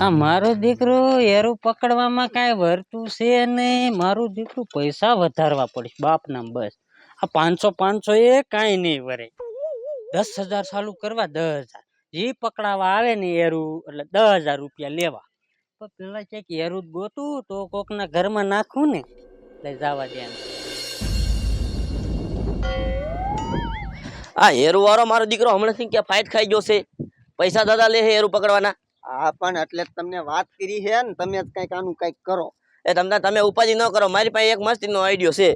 આ મારો દીકરો એરું પકડવામાં કાંઈ વરતું છે નહીં. મારું દીકરું પૈસા વધારવા પડશે બાપના. બસ આ 500 એ કાંઈ નહીં વરે. 10,000 ચાલુ કરવા. 10,000 જે પકડાવા આવે ને એરું એટલે 10,000 રૂપિયા લેવા. તો પેલા ક્યાંક એરું જ ગોતું તો કોકના ઘરમાં નાખું ને એટલે જવા દે. આ હેરુ વાળો મારો દીકરો હમણાંથી ક્યાં ફાઇટ ખાઈ ગયો છે. પૈસા દાદા લે હેરુ પકડવાના. હા પણ એટલે તમને વાત કરી છે ને, તમે જ કઈક આનું કઈક કરો. એ તમે ઉપાધિ ન કરો. મારી પાસે એક મસ્તીનો આઈડિયો છે.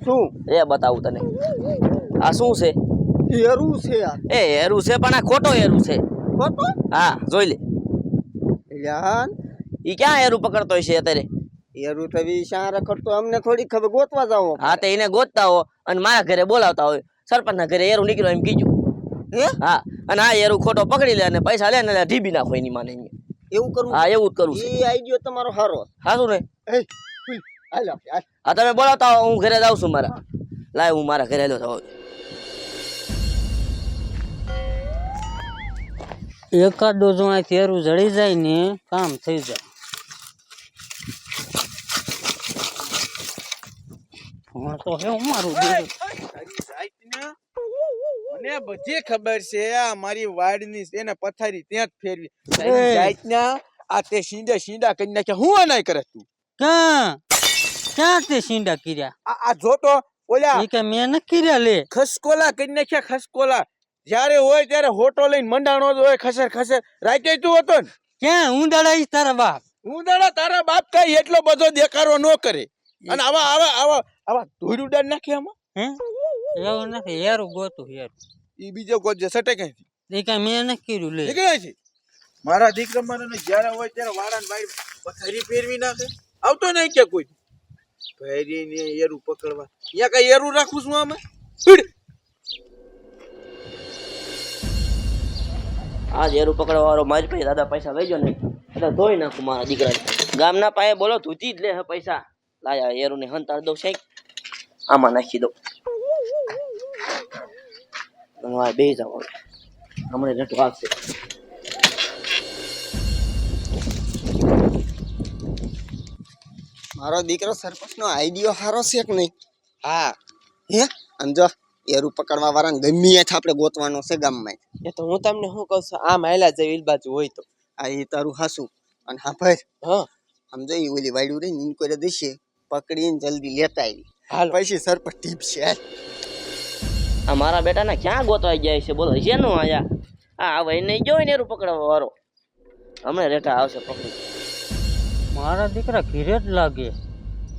શું? એ બતાવું તને. આ શું છે? હેરું છે. એ હેરુ છે પણ આ ખોટો હેરુ છે. ખોટો? હા જોઈ લે. યાર ઈ ક્યાં હેરુ પકડતો છે અત્યારે? હેરું તો શા રખડતો અમને થોડી ખબર. ગોતવા જાવ. હા તો એને ગોતતા હો અને મારા ઘરે બોલાવતા હોય. સરપંચના ઘરે હેરુ નીકળ્યો એમ કીધું. હા અને આ હેરુ ખોટો પકડી લે અને પૈસા લે ને ઢીબી નાખો એની માને. એવું કરવું? હા એવું જ કરું છું. એ આઈડિયો તમારો સારો. સારું ને? હાલો હા તમે બોલાવતા હો, હું ઘરે જાઉં છું મારા. લાય હું મારા ઘરે આવ્યો થાવ. એકાદો જો આ તેરું જડી જાય ને કામ થઈ જાય. તો હે મારું મને બધી ખબર છે. આ મારી વાડની છે ને પથારી ત્યાં જ ફેરવી જાતના. આ તે શીંડા કરી નાખ્યા. હું અનાય કરે તું? ક્યાં તે શીંડા કર્યા? આ જોતો ઓલા એ કે મેં ન કર્યા. લે ખસકોલા કરી નાખ્યા. ખસકોલા જ્યારે હોય ત્યારે હોટો લઈને મંડાણો જ હોય. ખસર ખસર રાતે તું હતો ને. ક્યાં હું દડાઈશ તારા બાપ? હું દાડા તારા બાપ કઈ એટલો બધો દેખાડો ન કરે. અને આવા ધોર્યું ડાળ નાખે આમાં. એવું નથી. હેરું ગોતું હેરું. ઈ બીજો કોઈ જે સટે કઈ એ કઈ મેં ન કર્યું. લે નીકળે છે મારા દીકરા મારા જ્યારે હોય ત્યારે વાળા ને બાઈ પથારી ફેરવી નાખે. આવતો નહીં કે કોઈ ફેરી ને એરું પકડવા. અહીંયા કઈ એરું રાખું છું આમાં. આ હેરુ પકડવા વાળો મારી પાસે દાદા પૈસા લઈ ગયો ને એટલે ધોઈ નાખું મારા દીકરાને. ગામના પાસે બોલો ધૂતી જ લે પૈસા. લાયા હેરુ ને હંતાડ દઉં છે. આમાં નાખી દઉં. બે જાવ હમણાં નટુ આવશે. મારો દીકરો સરપંચ નો આઈડિયો સારો છે કે નહીં? હા હે સમજો. એરું પકડવા વાળાને ગમે આપણે ગોતવાનો છે ગામમાં. એ તો હું તમને શું કહું છું, આ માયલા જેવી બાજુ હોય તો આ એ તારું હાસું. અને હા ભાઈ હા સમજો એ ઓલી વાડ્યું રહી ને કોઈ દેશે પકડીને જલ્દી લેતા આવી. હાલ પછી સરપંચ ટીપ છે. આ મારા બેટાને ક્યાં ગોતવાઈ જાય છે બોલો? છે નું આયા આ હવે નહીં જોઈ ને એરું પકડવા વાળો હમણાં રેટા આવશે પકડી. મારા દીકરા ઘીરે જ લાગે.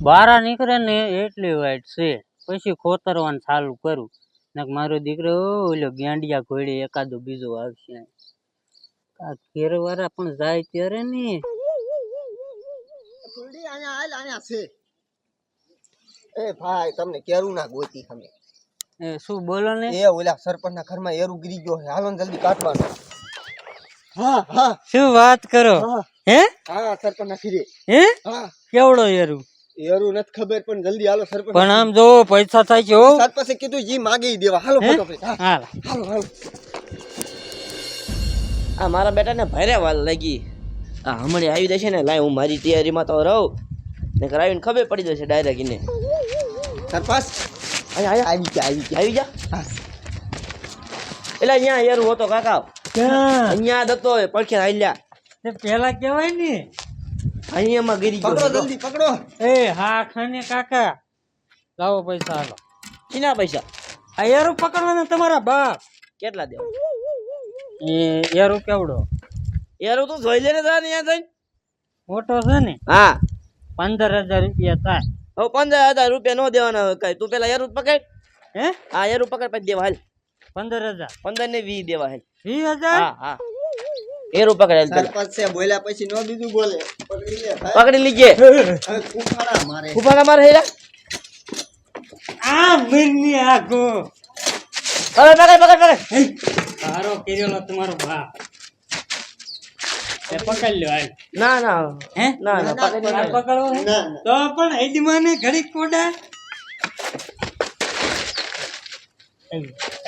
બારા નીકળે ને એટલી વાઈટ છે. પછી ખોતરવાનું ચાલુ કરું ને મારો દીકરો ઓલો ગેંડિયા ઘોડે એકાદો બીજો આવશે. આ ઘેર વાળા પણ જાય ત્યારે ને અહીંયા છે. એ ભાઈ તમને કેરું ના ગોતી અમે. એ શું બોલો ને? એ ઓલા સરપંચ ના ઘરમાં એરું ગીરી ગયો. હાલો જલ્દી કાઢવાનું. હા હા શું વાત કરો? હે હા સરપંચ ના ખીરે. હે હા કેવડો એરું? એરું નથી ખબર પણ જલ્દી હાલો સરપંચ. પણ આમ જો પૈસા થાય છે. સરપંચે કીધું જી માગે ઈ દેવા. હાલો ફટાફટ. હાલ હાલો હાલો. આ મારા બેટાને ભારે વાલ લાગી. આ હમણાં આવી જશે ને લાય હું મારી તૈયારીમાં તો રહું ને કરાવીને ખબર પડી જશે ડાયરેક્ટ એને. સરપંચ આવી જા. હા એટલે અહીંયા હેરું હોતો કાકા. અહીંયા દતો પડખે હાલ્યા. પેલા કેવાય ને અહીંયામાં ગીરી ગયો. પકડો જલ્દી પકડો. એ હા ખાને કાકા લાવો પૈસા. હાલો. શીના પૈસા? આ એરું પકડવાના તમારા બાપ. કેટલા દેવા? એ એરું કેવડો? યાર તું જોઈ લે ને તાર અહીંયા જઈને. મોટો છે ને? હા 15,000 રૂપિયા થાય. હવે 15,000 રૂપિયા નો દેવાના કઈ. તું પેલા યાર પકડ. હે હા યાર પકડ પછી દેવા હાલ. 15,000 15 ને 20 દેવા હાલ. 20,000? હા હા એરું પકડ. સરપંચ છે બોલ્યા પછી નો બીજું બોલે. પકડી લે. પકડી લીજે. ઉફાડા મારે. ઉફાડા મારે હેરા. આ મરની આગો. પકડ. સારો કર્યો તમારો બાપ. એ પકડ લ્યો હાલ. ના હે ના પકડવો હે? તો પણ હેદમાને ઘડી કોડા.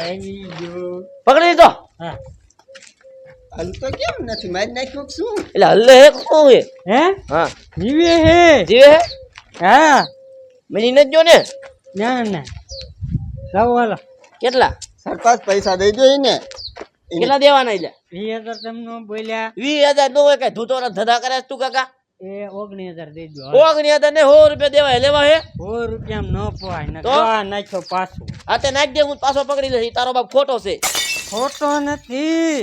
આવી ગયો. પકડી લીધો. હા હલતો કેમ નથી મારી નાખ્યો કે શું એટલે હલ્લે હે કોણ હે હે હા જીવે હે જીવે હે હા મરી ન જો ને ના ના લાવો હાલો કેટલા સરપંચ પૈસા દઈ દો એને કેટલા દેવાના એટલે 20,000 તમને બોલ્યા 20,000 નો હોય કઈ ધૂતો ધંધા કરે છે તું કાકા એ 19,000 દઈ દો 19,000 ને 100 રૂપિયા દેવાય લેવા હે 100 રૂપિયામાં ન પોહાય ને તો? ગા નાખ્યો પાછું આ તે નાખ દે હું પાછો પકડી લઈશ ઈ તારો બાપ ખોટો છે ખોટો નથી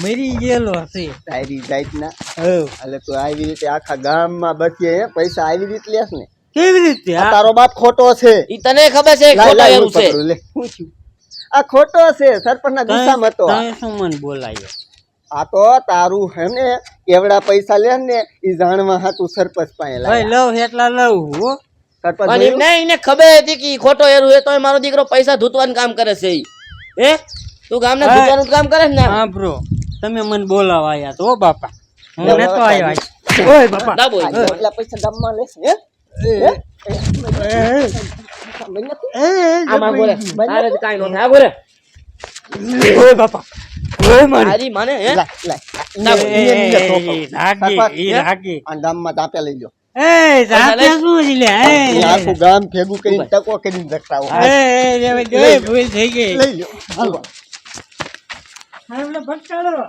મરી ગયેલો છે તારી જાતના હવ એટલે તું આવી રીતે આખા ગામમાં બચીએ હે પૈસા આવી રીતે લેસ ને કેવી રીતે આ તારો બાપ ખોટો છે ઈ તને ખબર છે લાય, ખોટો લાય, એવું હું છે પકડું, લે. શું થયું? આ ખોટો છે સરપંચના ગુસ્સામાં હતો આ. તને શું મન બોલાયો આ તો તારું હે ને એવડા પૈસા લે ને ઈ જાણવા હાતું સરપંચ પાસે ભાઈ લાયા. લવ એટલા લવ હો સરપંચ પણ જોયું? એમને એને ખબર હતી કે ઈ ખોટો એરું હે તોય મારો દીકરો પૈસા ધૂતવાનું કામ કરે છે ઈ હે તું ગામને હા. ધૂતવાનું કામ કરે છે ને હા બ્રો તમે મને બોલાવા આયા તો હો બાપા હું લાવો, નતો લાવો. આવ્યો ઓય બાપા દાબો આ ઈ. એટલા પૈસા ગામમાં લેશ હે આમાં બોલે તારે જ કાંઈ નો થાય આ બોલે ઓય બાપા ઓય મારી તારી માને હે લાય, લાય. લાવો. લાગી ઈ લાગી આ ગામમાં તાપે લઈ લો એ જાતે શું છે લે ઈ આખું ગામ ભેગું કરીને ટકો કરીને રખડાવો. એ ભૂલ થઈ ગઈ લઈ લો હાલો. હા ભટકાળો